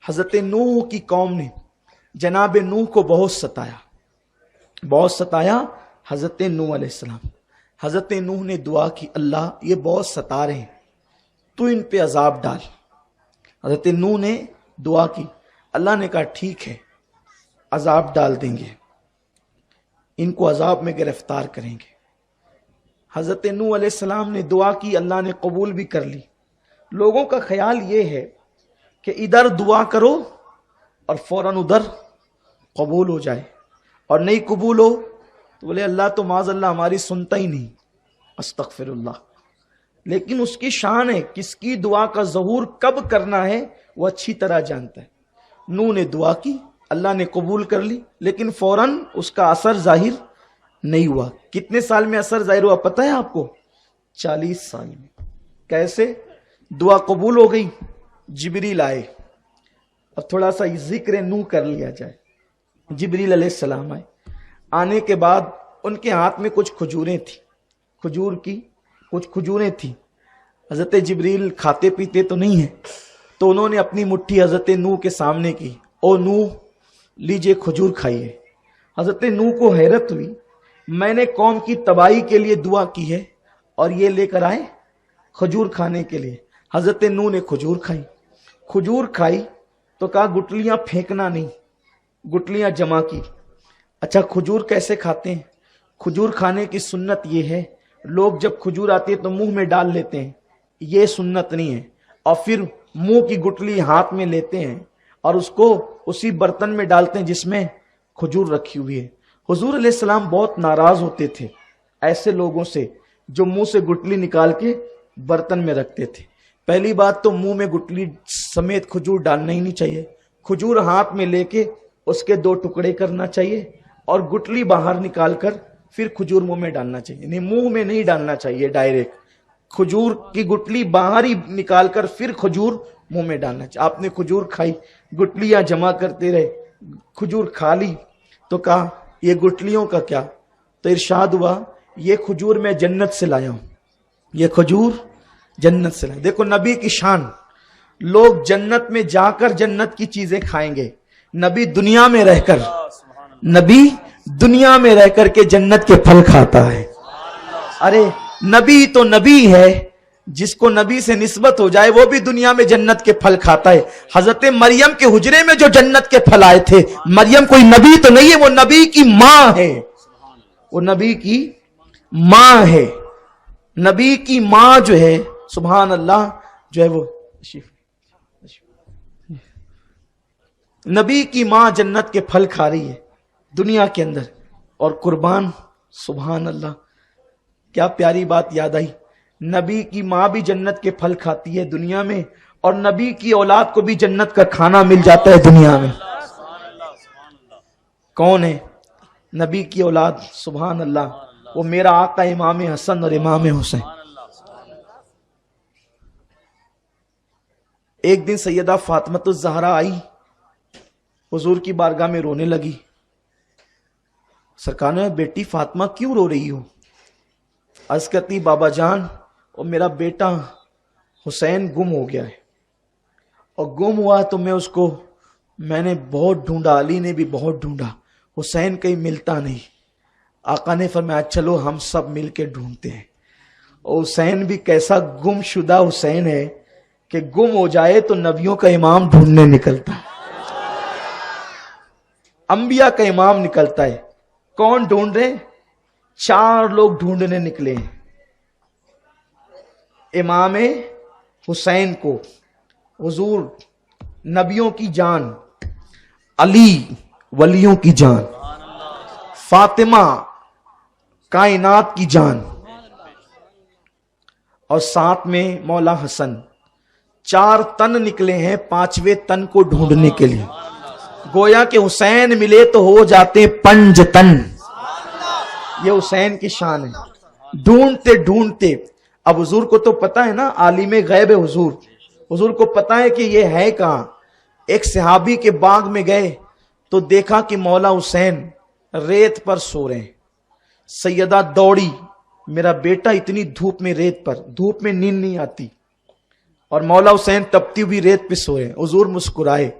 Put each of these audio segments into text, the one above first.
حضرت نوح کی قوم نے جناب نوح کو بہت ستایا حضرت نوح علیہ السلام۔ حضرت نوح نے دعا کی، اللہ یہ بہت ستا رہے ہیں، تو ان پہ عذاب ڈال۔ حضرت نوح نے دعا کی، اللہ نے کہا ٹھیک ہے عذاب ڈال دیں گے، ان کو عذاب میں گرفتار کریں گے۔ حضرت نوح علیہ السلام نے دعا کی، اللہ نے قبول بھی کر لی۔ لوگوں کا خیال یہ ہے کہ ادھر دعا کرو اور فوراً ادھر قبول ہو جائے، اور نہیں قبول ہو تو بولے اللہ تو معاذ اللہ ہماری سنتا ہی نہیں، استغفر اللہ۔ لیکن اس کی شان ہے، کس کی دعا کا ظہور کب کرنا ہے وہ اچھی طرح جانتا ہے۔ نوح نے دعا کی، اللہ نے قبول کر لی، لیکن فوراً اس کا اثر ظاہر نہیں ہوا۔ کتنے سال میں اثر ظاہر ہوا پتہ ہے آپ کو؟ 40 سال میں۔ کیسے؟ دعا قبول ہو گئی، جبریل آئے۔ اب تھوڑا سا ذکر نوح کر لیا جائے۔ جبریل علیہ السلام آئے، آنے کے بعد ان کے ہاتھ میں کچھ کھجوریں تھیں، کھجور کی کچھ کھجوریں تھیں۔ حضرت جبریل کھاتے پیتے تو نہیں ہیں، تو انہوں نے اپنی مٹھی حضرت نوح کے سامنے کی، او نوح لیجئے کھجور کھائیے۔ حضرت نوح کو حیرت ہوئی، میں نے قوم کی تباہی کے لیے دعا کی ہے اور یہ لے کر آئے کھجور کھانے کے لیے۔ حضرت نوح نے کھجور کھائی تو کہا گٹلیاں پھینکنا نہیں، گٹلیاں جمع کی۔ اچھا کھجور کیسے کھاتے ہیں؟ کھجور کھانے کی سنت یہ ہے، لوگ جب کھجور آتی ہے تو منہ میں ڈال لیتے ہیں، یہ سنت نہیں ہے، اور پھر منہ کی گٹلی ہاتھ میں لیتے ہیں اور اس کو اسی برتن میں ڈالتے ہیں جس میں کھجور رکھی ہوئی ہے۔ حضور علیہ السلام بہت ناراض ہوتے تھے ایسے لوگوں سے جو منہ سے گٹلی نکال کے برتن میں رکھتے تھے۔ پہلی بات تو منہ میں گٹلی سمیت کھجور ڈالنا ہی نہیں چاہیے، کھجور ہاتھ میں لے کے اس کے 2 ٹکڑے کرنا چاہیے اور گٹلی باہر نکال کر پھر کھجور منہ میں ڈالنا چاہیے، یعنی منہ میں نہیں ڈالنا چاہیے ڈائریکٹ، کھجور کی گٹلی باہر ہی نکال کر پھر کھجور منہ میں ڈالنا چاہیے۔ آپ نے کھجور کھائی، گٹلیاں جمع کرتے رہے، کھجور کھا لی تو کہا یہ گٹلیوں کا کیا؟ تو ارشاد ہوا یہ کھجور میں جنت سے لایا ہوں، یہ کھجور جنت سے لایا۔ دیکھو نبی کی شان، لوگ جنت میں جا کر جنت کی چیزیں کھائیں گے، نبی دنیا میں رہ کر کے جنت کے پھل کھاتا ہے۔ ارے نبی تو نبی ہے، جس کو نبی سے نسبت ہو جائے وہ بھی دنیا میں جنت کے پھل کھاتا ہے۔ حضرت مریم کے حجرے میں جو جنت کے پھل آئے تھے، مریم کوئی نبی تو نہیں ہے، وہ نبی کی ماں ہے، وہ نبی کی ماں ہے۔ نبی کی ماں جو ہے سبحان اللہ جو ہے وہ نبی کی ماں جنت کے پھل کھا رہی ہے دنیا کے اندر، اور قربان سبحان اللہ کیا پیاری بات یاد آئی، نبی کی ماں بھی جنت کے پھل کھاتی ہے دنیا میں، اور نبی کی اولاد کو بھی جنت کا کھانا مل جاتا ہے دنیا میں۔ کون ہے نبی کی اولاد؟ سبحان اللہ، وہ میرا آقا امام حسن اور امام حسین۔ ایک دن سیدہ فاطمۃ الزہرا آئی حضور کی بارگاہ میں، رونے لگی۔ سرکار نے بیٹی فاطمہ کیوں رو رہی ہو؟ عرض کرتی بابا جان اور میرا بیٹا حسین گم ہو گیا ہے، اور گم ہوا تو میں نے بہت ڈھونڈا، علی نے بھی بہت ڈھونڈا، حسین کہیں ملتا نہیں۔ آقا نے فرمایا چلو ہم سب مل کے ڈھونڈتے ہیں۔ اور حسین بھی کیسا گم شدہ حسین ہے کہ گم ہو جائے تو نبیوں کا امام ڈھونڈنے نکلتا ہے، انبیاء کا امام نکلتا ہے۔ کون ڈھونڈ رہے؟ 4 لوگ ڈھونڈنے نکلے ہیں، امام حسین کو، حضور نبیوں کی جان، علی ولیوں کی جان، فاطمہ کائنات کی جان، اور ساتھ میں مولا حسن۔ 4 تن نکلے ہیں 5ویں تن کو ڈھونڈنے کے لیے۔ گویا کہ حسین ملے تو ہو جاتے 5 تن، یہ حسین کی شان ہے۔ ڈھونڈتے ڈھونڈتے اب حضور کو تو پتا ہے نا، عالم غیب ہے حضور کو پتا ہے کہ یہ ہے کہاں۔ ایک صحابی کے باغ میں گئے تو دیکھا کہ مولا حسین ریت پر سو رہے ہیں۔ سیدہ دوڑی، میرا بیٹا اتنی دھوپ میں ریت پر، دھوپ میں نیند نہیں آتی، اور مولا حسین تپتی ہوئی ریت پہ سوئے۔ حضور مسکرائے،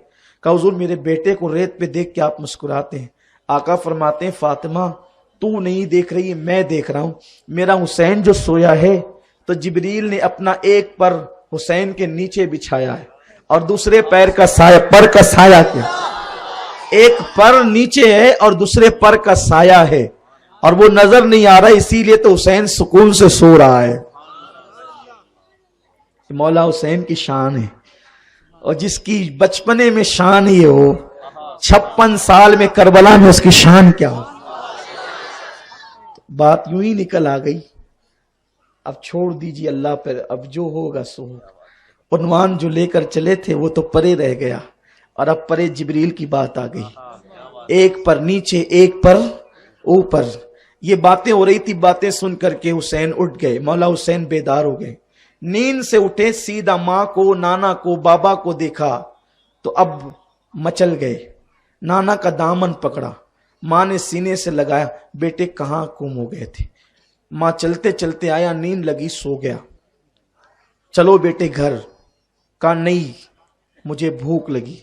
کہا حضور میرے بیٹے کو ریت پہ دیکھ کے آپ مسکراتے ہیں. آقا فرماتے ہیں فاطمہ تو نہیں دیکھ رہی ہے، میں دیکھ رہا ہوں. میرا حسین جو سویا ہے تو جبریل نے اپنا ایک پر حسین کے نیچے بچھایا ہے اور دوسرے پر کا سایہ کیا، ایک پر نیچے ہے اور دوسرے پر کا سایہ ہے اور وہ نظر نہیں آ رہا، اسی لیے تو حسین سکون سے سو رہا ہے. مولا حسین کی شان ہے، اور جس کی بچپنے میں شان یہ ہو 56 سال میں کربلا میں اس کی شان کیا ہو. بات یوں ہی نکل آ گئی. اب چھوڑ دیجیے اللہ پر، اب جو ہوگا سو ہوگا. عنوان جو لے کر چلے تھے وہ تو پرے رہ گیا، اور اب پرے جبریل کی بات آ گئی. ایک پر نیچے ایک پر اوپر، یہ باتیں ہو رہی تھی. باتیں سن کر کے حسین اٹھ گئے. مولا حسین بیدار ہو گئے، نیند سے اٹھے، سیدھا ماں کو، نانا کو، بابا کو دیکھا تو اب مچل گئے. نانا کا دامن پکڑا، ماں نے سینے سے لگایا، بیٹے کہاں گم ہو گئے تھے؟ ماں چلتے چلتے آیا، نیند لگی، سو گیا. چلو بیٹے گھر. کہا نہیں مجھے بھوک لگی،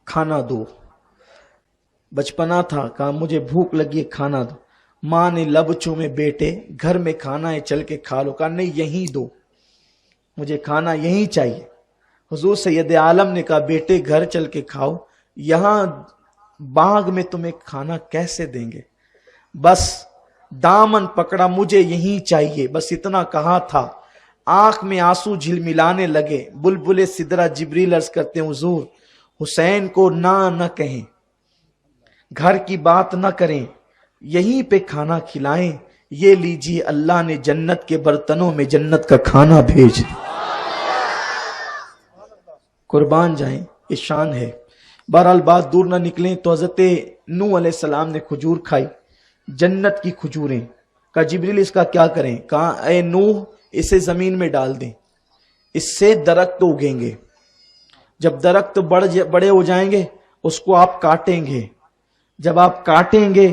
کھانا دو. بچپنا تھا، کہا مجھے بھوک لگی ہے، کھانا دو. ماں نے لب چومے، بیٹے گھر میں کھانا ہے چل کے کھا لو. کہا نہیں یہیں دو، مجھے کھانا یہیں چاہیے. حضور سید عالم نے کہا بیٹے گھر چل کے کھاؤ، یہاں باغ میں تمہیں کھانا کیسے دیں گے؟ بس دامن پکڑا، مجھے یہیں چاہیے، بس اتنا کہا تھا. آنکھ میں آنسو جھلملانے لگے. بلبل سدرہ جبریل عرض کرتے ہیں حضور حسین کو نہ کہیں، گھر کی بات نہ کریں، یہیں پہ کھانا کھلائیں. یہ لیجیے اللہ نے جنت کے برتنوں میں جنت کا کھانا بھیج دیا. قربان جائیں، یہ شان ہے. بہرحال بات دور نہ نکلیں تو حضرت نوح علیہ السلام نے کھجور کھائی، جنت کی کھجوریں. کہا جبریل اس کا کیا کریں؟ کہا اے نوح اسے زمین میں ڈال دیں، اس سے درخت اگیں گے. جب درخت بڑے ہو جائیں گے اس کو آپ کاٹیں گے. جب آپ کاٹیں گے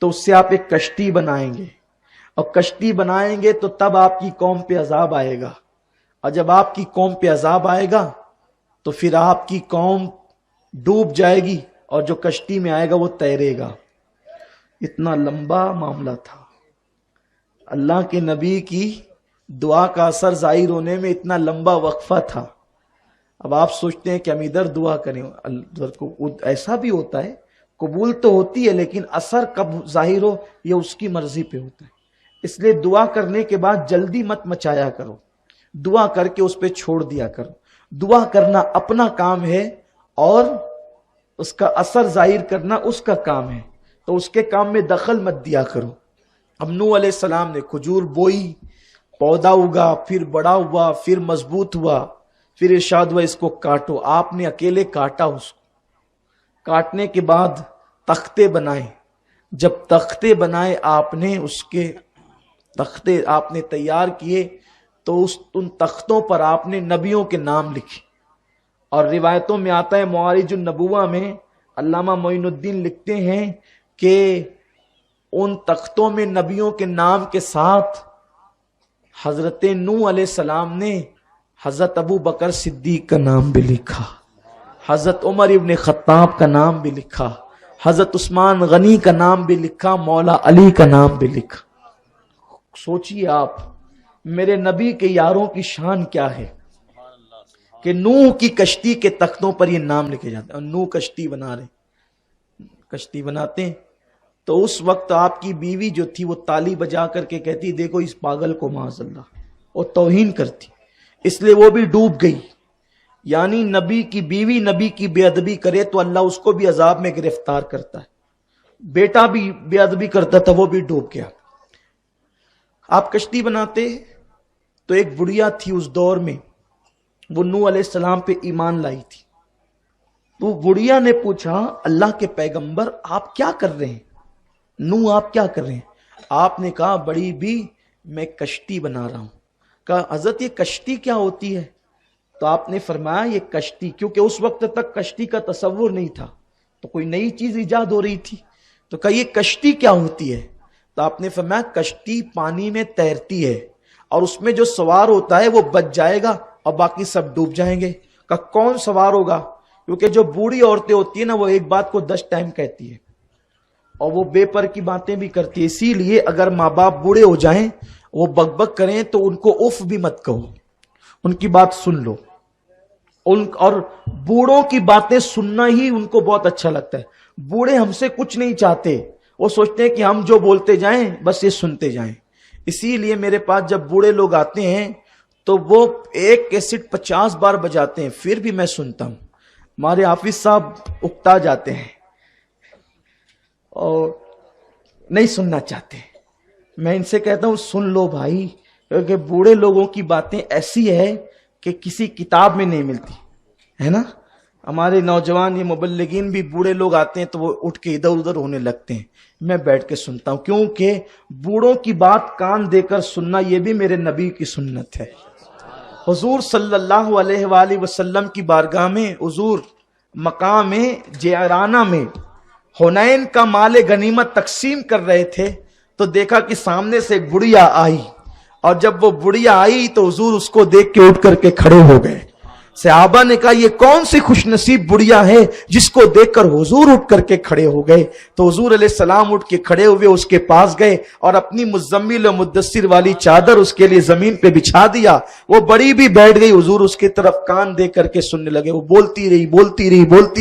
تو اس سے آپ ایک کشتی بنائیں گے، اور کشتی بنائیں گے تو تب آپ کی قوم پہ عذاب آئے گا. اور جب آپ کی قوم پہ عذاب آئے گا تو پھر آپ کی قوم ڈوب جائے گی اور جو کشتی میں آئے گا وہ تیرے گا. اتنا لمبا معاملہ تھا. اللہ کے نبی کی دعا کا اثر ظاہر ہونے میں اتنا لمبا وقفہ تھا. اب آپ سوچتے ہیں کہ ہم ادھر دعا کریں، ایسا بھی ہوتا ہے، قبول تو ہوتی ہے لیکن اثر کب ظاہر ہو یہ اس کی مرضی پہ ہوتا ہے. اس لیے دعا کرنے کے بعد جلدی مت مچایا کرو، دعا کر کے اس پہ چھوڑ دیا کرو. دعا کرنا اپنا کام ہے اور اس کا اثر ظاہر کرنا اس کا کام ہے، تو اس کے کام میں دخل مت دیا کرو. اب نوح علیہ السلام نے کھجور بوئی، پودا اگا، پھر بڑا ہوا، پھر مضبوط ہوا، پھر ارشاد ہوا اس کو کاٹو. آپ نے اکیلے کاٹا. اس کو کاٹنے کے بعد تختے بنائے. جب تختے بنائے آپ نے، اس کے تختے آپ نے تیار کیے تو ان تختوں پر آپ نے نبیوں کے نام لکھے. اور روایتوں میں آتا ہے، معارج النبوہ میں علامہ معین الدین لکھتے ہیں کہ ان تختوں میں نبیوں کے نام کے ساتھ حضرت نوح علیہ السلام نے حضرت ابو بکر صدیق کا نام بھی لکھا، حضرت عمر ابن خطاب کا نام بھی لکھا، حضرت عثمان غنی کا نام بھی لکھا، مولا علی کا نام بھی لکھا. سوچئے آپ میرے نبی کے یاروں کی شان کیا ہے کہ نوح کی کشتی کے تختوں پر یہ نام لکھے جاتے ہیں. اور نوح کشتی بنا رہے، کشتی بناتے ہیں تو اس وقت آپ کی بیوی جو تھی وہ تالی بجا کر کے کہتی دیکھو اس پاگل کو معاذ اللہ، اور توہین کرتی، اس لیے وہ بھی ڈوب گئی. یعنی نبی کی بیوی نبی کی بے ادبی کرے تو اللہ اس کو بھی عذاب میں گرفتار کرتا ہے. بیٹا بھی بے ادبی کرتا تھا، وہ بھی ڈوب گیا. آپ کشتی بناتے تو ایک بڑھیا تھی اس دور میں، وہ نوح علیہ السلام پہ ایمان لائی تھی. تو بڑھیا نے پوچھا اللہ کے پیغمبر آپ کیا کر رہے ہیں؟ نوح آپ کیا کر رہے ہیں؟ آپ نے کہا بڑی بھی میں کشتی بنا رہا ہوں. کہا حضرت یہ کشتی کیا ہوتی ہے؟ تو آپ نے فرمایا یہ کشتی، کیونکہ اس وقت تک کشتی کا تصور نہیں تھا تو کوئی نئی چیز ایجاد ہو رہی تھی، تو کہا یہ کشتی کیا ہوتی ہے؟ تو آپ نے فرمایا کشتی پانی میں تیرتی ہے اور اس میں جو سوار ہوتا ہے وہ بچ جائے گا اور باقی سب ڈوب جائیں گے. کہا کون سوار ہوگا؟ کیونکہ جو بوڑھی عورتیں ہوتی ہیں نا وہ ایک بات کو 10 ٹائم کہتی ہے اور وہ بے پر کی باتیں بھی کرتی ہے. اسی لیے اگر ماں باپ بوڑھے ہو جائیں وہ بک بک کریں تو ان کو اف بھی مت کہو, ان کی بات سن لو. اور بوڑھوں کی باتیں سننا ہی ان کو بہت اچھا لگتا ہے. بوڑھے ہم سے کچھ نہیں چاہتے, وہ سوچتے ہیں کہ ہم جو بولتے جائیں بس یہ سنتے جائیں. اسی لیے میرے پاس جب بوڑھے لوگ آتے ہیں تو وہ ایک کیسٹ 50 بار بجاتے ہیں, پھر بھی میں سنتا ہوں. ہمارے حافظ صاحب اکتا جاتے ہیں اور نہیں سننا چاہتے. میں ان سے کہتا ہوں سن لو بھائی, کیونکہ بوڑھے لوگوں کی باتیں ایسی ہے کہ کسی کتاب میں نہیں ملتی ہے نا. ہمارے نوجوان یہ مبلغین بھی بوڑھے لوگ آتے ہیں تو وہ اٹھ کے ادھر ادھر ہونے لگتے ہیں. میں بیٹھ کے سنتا ہوں, کیونکہ بوڑھوں کی بات کان دے کر سننا یہ بھی میرے نبی کی سنت ہے. حضور صلی اللہ علیہ وآلہ وسلم کی بارگاہ میں حضور مقام جعرانہ میں حنین کا مال غنیمت تقسیم کر رہے تھے تو دیکھا کہ سامنے سے ایک بڑھیا آئی, اور جب وہ بڑھیا آئی تو حضور اس کو دیکھ کے اٹھ کر کے کھڑے ہو گئے. صحابہ نے کہا یہ کون سی خوش نصیب بڑھیا ہے جس کو دیکھ کر حضور اٹھ کر کے کھڑے ہو گئے. تو حضور علیہ السلام اٹھ کے کھڑے ہوئے, اس کے پاس گئے اور اپنی مزمل و مدثر والی چادر اس کے لیے زمین پہ بچھا دیا. وہ بڑی بھی بیٹھ گئی, حضور اس کی طرف کان دے کر کے سننے لگے. وہ بولتی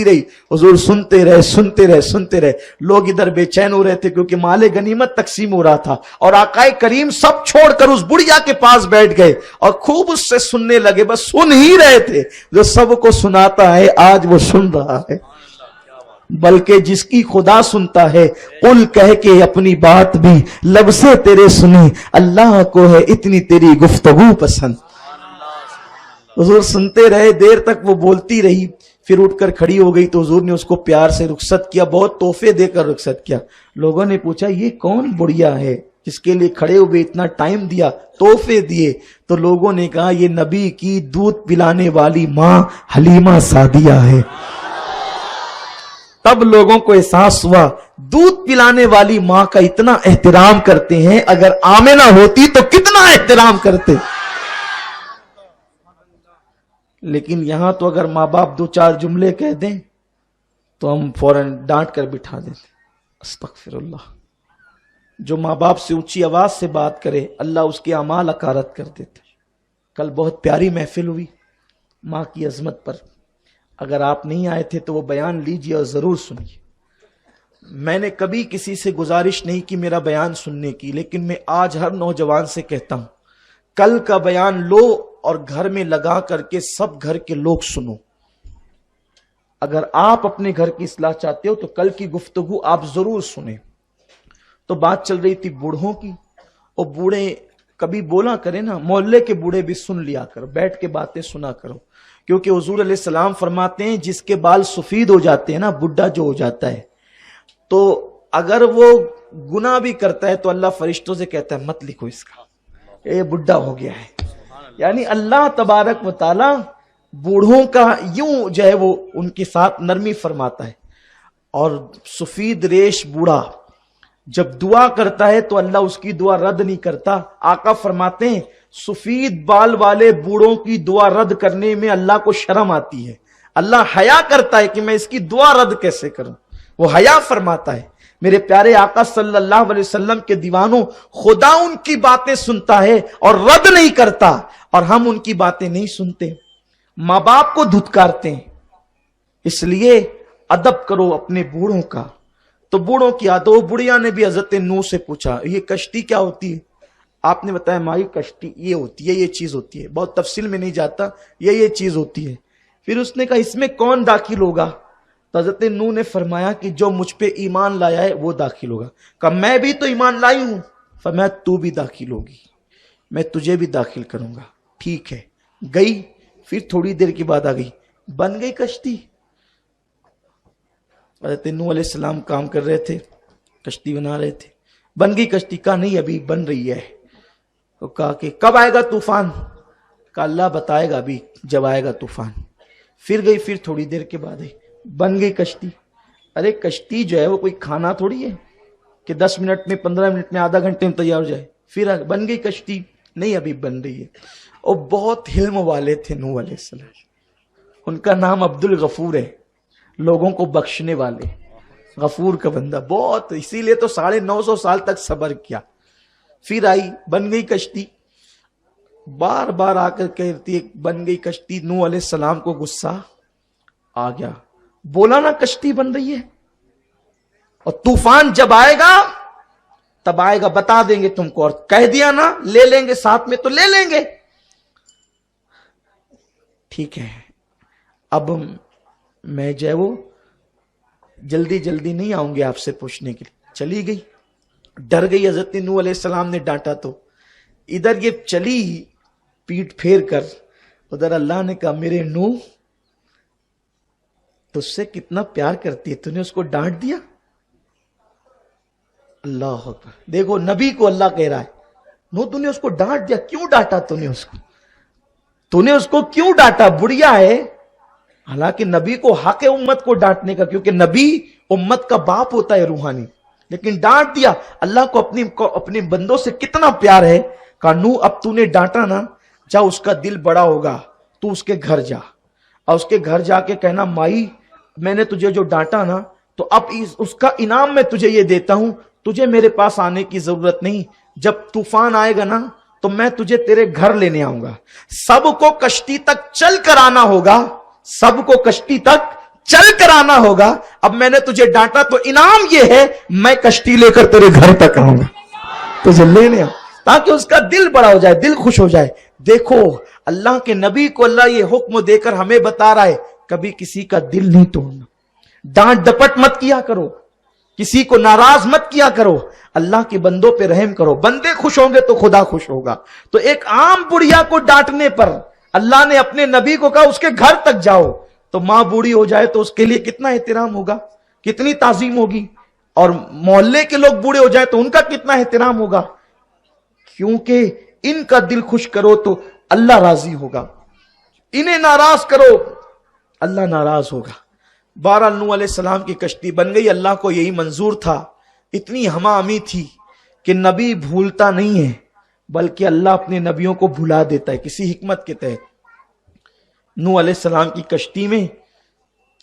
رہی, حضور سنتے رہے. لوگ ادھر بے چین ہو رہے تھے کیونکہ مال غنیمت تقسیم ہو رہا تھا, اور آقائے کریم سب چھوڑ کر اس بڑھیا کے پاس بیٹھ گئے اور خوب اس سے سننے لگے. بس سن ہی رہے تھے. جو سب کو سناتا ہے آج وہ سن رہا ہے, بلکہ جس کی خدا سنتا ہے قل کہہ کے اپنی بات بھی لب سے تیرے سنی, اللہ کو ہے اتنی تیری گفتگو پسند. حضور سنتے رہے, دیر تک وہ بولتی رہی, پھر اٹھ کر کھڑی ہو گئی تو حضور نے اس کو پیار سے رخصت کیا, بہت تحفے دے کر رخصت کیا. لوگوں نے پوچھا یہ کون بڑھیا ہے جس کے لیے کھڑے ہوئے اتنا ٹائم دیا, تحفے دیے؟ تو لوگوں نے کہا یہ نبی کی دودھ پلانے والی ماں حلیمہ سعدیہ ہے. تب لوگوں کو احساس ہوا دودھ پلانے والی ماں کا اتنا احترام کرتے ہیں, اگر آمنہ ہوتی تو کتنا احترام کرتے. لیکن یہاں تو اگر ماں باپ 2-4 جملے کہہ دیں تو ہم فوراً ڈانٹ کر بٹھا دیتے. استغفر اللہ. جو ماں باپ سے اونچی آواز سے بات کرے اللہ اس کے اعمال اکارت کر دیتے. کل بہت پیاری محفل ہوئی ماں کی عظمت پر. اگر آپ نہیں آئے تھے تو وہ بیان لیجئے اور ضرور سنیے. میں نے کبھی کسی سے گزارش نہیں کی میرا بیان سننے کی, لیکن میں آج ہر نوجوان سے کہتا ہوں کل کا بیان لو اور گھر میں لگا کر کے سب گھر کے لوگ سنو. اگر آپ اپنے گھر کی اصلاح چاہتے ہو تو کل کی گفتگو آپ ضرور سنیں. تو بات چل رہی تھی بوڑھوں کی, اور بوڑھے کبھی بولا کرے نا, محلے کے بوڑھے بھی سن لیا کرو, بیٹھ کے باتیں سنا کرو. کیونکہ حضور علیہ السلام فرماتے ہیں جس کے بال سفید ہو جاتے ہیں نا, بڈھا جو ہو جاتا ہے, تو اگر وہ گناہ بھی کرتا ہے تو اللہ فرشتوں سے کہتا ہے مت لکھو اس کا, یہ بڈھا ہو گیا ہے. یعنی اللہ تبارک و تعالی بوڑھوں کا یوں جو ہے وہ ان کے ساتھ نرمی فرماتا ہے. اور سفید ریش بوڑھا جب دعا کرتا ہے تو اللہ اس کی دعا رد نہیں کرتا. آقا فرماتے ہیں سفید بال والے بوڑھوں کی دعا رد کرنے میں اللہ کو شرم آتی ہے. اللہ حیا کرتا ہے کہ میں اس کی دعا رد کیسے کروں, وہ حیا فرماتا ہے. میرے پیارے آقا صلی اللہ علیہ وسلم کے دیوانوں, خدا ان کی باتیں سنتا ہے اور رد نہیں کرتا, اور ہم ان کی باتیں نہیں سنتے, ماں باپ کو دھتکارتے ہیں. اس لیے ادب کرو اپنے بوڑھوں کا. تو بوڑھوں کی عادت, بڑھیا نے بھی حضرت نوح سے پوچھا یہ کشتی کیا ہوتی ہے؟ آپ نے بتایا مائی کشتی یہ ہوتی ہے, یہ چیز ہوتی ہے, بہت تفصیل میں نہیں جاتا, یہ چیز ہوتی ہے. پھر اس نے کہا اس میں کون داخل ہوگا؟ تو حضرت نوح نے فرمایا کہ جو مجھ پہ ایمان لایا ہے وہ داخل ہوگا. کہا میں بھی تو ایمان لائی ہوں. فرمایا تو بھی داخل ہوگی, میں تجھے بھی داخل کروں گا. ٹھیک ہے, گئی. پھر تھوڑی دیر کے بعد آ گئی, بن گئی کشتی. حضرت نوح علیہ السلام کام کر رہے تھے, کشتی بنا رہے تھے, بن گئی کشتی. کہا نہیں ابھی بن رہی ہے. تو کہا کہ کب آئے گا طوفان؟ کہا اللہ بتائے گا ابھی جب آئے گا طوفان. پھر گئی, پھر تھوڑی دیر کے بعد آئی, بن گئی کشتی. ارے کشتی جو ہے وہ کوئی کھانا تھوڑی ہے کہ 10 منٹ میں 15 منٹ میں آدھا گھنٹے میں تیار ہو جائے. پھر بن گئی کشتی, نہیں ابھی بن رہی ہے. اور بہت حلم والے تھے نوح علیہ السلام, ان کا نام عبد الغفور ہے. لوگوں کو بخشنے والے، غفور کا بندہ بہت، اسی لیے تو 950 سال تک صبر کیا. پھر آئی، بن گئی کشتی، بار بار آ کر کہتی ہے بن گئی کشتی. نوح علیہ السلام کو غصہ آ گیا، بولا نا کشتی بن رہی ہے، اور طوفان جب آئے گا تب آئے گا، بتا دیں گے تم کو، اور کہہ دیا نا لے لیں گے ساتھ میں تو لے لیں گے. ٹھیک ہے، اب میں جو ہے وہ جلدی نہیں آؤں گی آپ سے پوچھنے کے لیے. چلی گئی، ڈر گئی. حضرت نوح علیہ السلام نے ڈانٹا تو ادھر یہ چلی پیٹ پھیر کر، ادھر اللہ نے کہا میرے نوح تجھ سے کتنا پیار کرتی ہے، تو نے اس کو ڈانٹ دیا. اللہ اکبر. دیکھو نبی کو اللہ کہہ رہا ہے نوح تو نے اس کو ڈانٹ دیا، کیوں ڈانٹا تو نے اس کو کیوں ڈانٹا؟ بڑھیا ہے. حالانکہ نبی کو حق ہے امت کو ڈانٹنے کا، کیونکہ نبی امت کا باپ ہوتا ہے روحانی، لیکن ڈانٹ دیا. اللہ کو اپنے بندوں سے کتنا پیار ہے. کہا نوح اب تو نے ڈانٹا نا، جا اس کا دل بڑا ہوگا، تو اس کے گھر جا، اور اس کے گھر جا کے کہنا مائی میں نے تجھے جو ڈانٹا نا، تو اب اس کا انعام میں تجھے یہ دیتا ہوں، تجھے میرے پاس آنے کی ضرورت نہیں. جب طوفان آئے گا نا تو میں تجھے تیرے گھر لینے آؤں گا. سب کو کشتی تک چل کر آنا ہوگا، سب کو کشتی تک چل کر آنا ہوگا. اب میں نے تجھے ڈانٹا تو انعام یہ ہے میں کشتی لے کر تیرے گھر تک آؤں گا، تجھے لینے آؤں، تاکہ اس کا دل بڑا ہو جائے، دل خوش ہو جائے. دیکھو اللہ کے نبی کو اللہ یہ حکم دے کر ہمیں بتا رہا ہے کبھی کسی کا دل نہیں توڑنا، ڈانٹ ڈپٹ مت کیا کرو، کسی کو ناراض مت کیا کرو، اللہ کے بندوں پہ رحم کرو. بندے خوش ہوں گے تو خدا خوش ہوگا. تو ایک عام بڑھیا کو ڈانٹنے پر اللہ نے اپنے نبی کو کہا اس کے گھر تک جاؤ. تو ماں بوڑھی ہو جائے تو اس کے لیے کتنا احترام ہوگا، کتنی تعظیم ہوگی، اور محلے کے لوگ بوڑھے ہو جائے تو ان کا کتنا احترام ہوگا. کیونکہ ان کا دل خوش کرو تو اللہ راضی ہوگا، انہیں ناراض کرو اللہ ناراض ہوگا. بہرحال نوح علیہ السلام کی کشتی بن گئی. اللہ کو یہی منظور تھا، اتنی ہماہمی تھی کہ نبی بھولتا نہیں ہے بلکہ اللہ اپنے نبیوں کو بھلا دیتا ہے کسی حکمت کے تحت. نوح علیہ السلام کی کشتی میں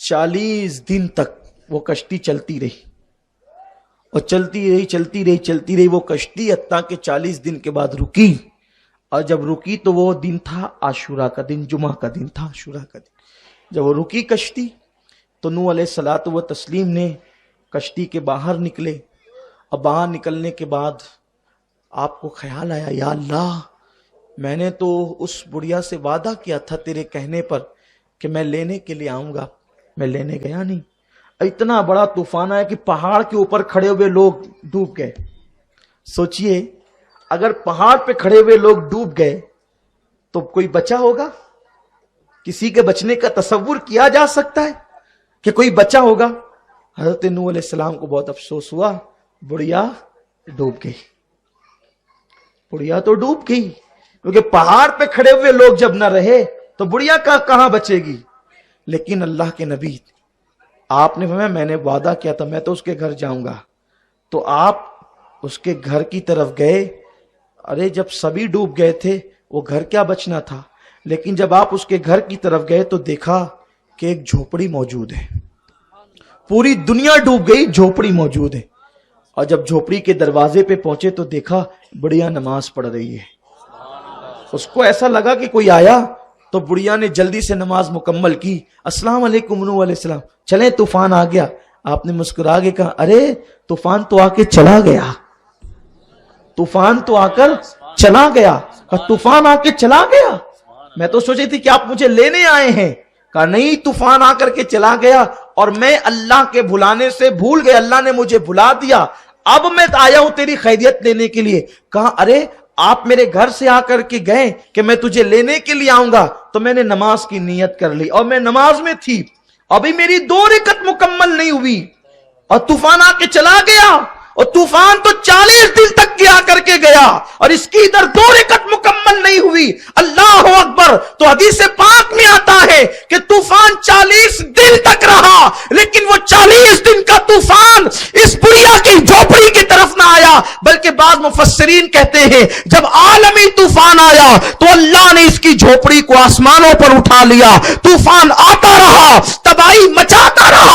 40 دن تک وہ کشتی چلتی رہی، اور چلتی رہی وہ کشتی، حتیٰ کہ 40 دن کے بعد رکی. اور جب رکی تو وہ دن تھا عاشورہ کا دن، جمعہ کا دن تھا، عاشورہ کا دن. جب وہ رکی کشتی تو نوح علیہ الصلوۃ والتسلیم نے کشتی کے باہر نکلے، اور باہر نکلنے کے بعد آپ کو خیال آیا یا اللہ میں نے تو اس بڑھیا سے وعدہ کیا تھا تیرے کہنے پر کہ میں لینے کے لیے آؤں گا، میں لینے گیا نہیں. اتنا بڑا طوفان آیا کہ پہاڑ کے اوپر کھڑے ہوئے لوگ ڈوب گئے. سوچئے اگر پہاڑ پہ کھڑے ہوئے لوگ ڈوب گئے تو کوئی بچا ہوگا؟ کسی کے بچنے کا تصور کیا جا سکتا ہے کہ کوئی بچا ہوگا؟ حضرت نوح علیہ السلام کو بہت افسوس ہوا، بڑھیا ڈوب گئی، بڑھیا تو ڈوب گئی، کیونکہ پہاڑ پہ کھڑے ہوئے لوگ جب نہ رہے تو بڑھیا کہاں بچے گی. لیکن اللہ کے نبی آپ نے فرمایا میں نے وعدہ کیا تھا میں تو اس کے گھر جاؤں گا. تو آپ اس کے گھر کی طرف گئے. ارے جب سبھی ڈوب گئے تھے وہ گھر کیا بچنا تھا. لیکن جب آپ اس کے گھر کی طرف گئے تو دیکھا کہ ایک جھوپڑی موجود ہے. پوری دنیا ڈوب گئی، جھوپڑی موجود ہے. اور جب جھوپڑی کے دروازے پہ پہنچے تو دیکھا بڑھیا نماز پڑھ رہی ہے. اس کو ایسا لگا کہ کوئی آیا، تو بڑھیا نے جلدی سے نماز مکمل کی. السلام علیکم نوح علیہ السلام، چلیں طوفان آ گیا. آپ نے مسکرا کے کہا ارے طوفان تو آ کے چلا گیا، طوفان تو آ کر چلا گیا. طوفان آ کے چلا گیا، میں تو سوچی تھی کہ آپ مجھے لینے آئے ہیں. کہا نہیں، طوفان آ کر کے چلا گیا اور میں اللہ کے بھلانے سے بھول گیا، اللہ نے مجھے بھلا دیا، اب میں آیا ہوں تیری خیریت لینے کے لیے. کہا ارے آپ میرے گھر سے آ کر کے گئے کہ میں تجھے لینے کے لیے آؤں گا، تو میں نے نماز کی نیت کر لی اور میں نماز میں تھی، ابھی میری 2 رکعت مکمل نہیں ہوئی اور طوفان آ کے چلا گیا. اور طوفان تو 40 دن تک گیا کر کے گیا اور اس کی ادھر 2 رکعت مکمل نہیں ہوئی. اللہ اکبر. تو حدیث پاک میں آتا ہے کہ طوفان 40 دن تک رہا، لیکن وہ 40 دن کا طوفان اس بڑھیا کی جھوپڑی کی طرف نہ آیا، بلکہ بعض مفسرین کہتے ہیں جب عالمی طوفان آیا تو اللہ نے اس کی جھوپڑی کو آسمانوں پر اٹھا لیا. طوفان آتا رہا، تباہی مچاتا رہا،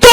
2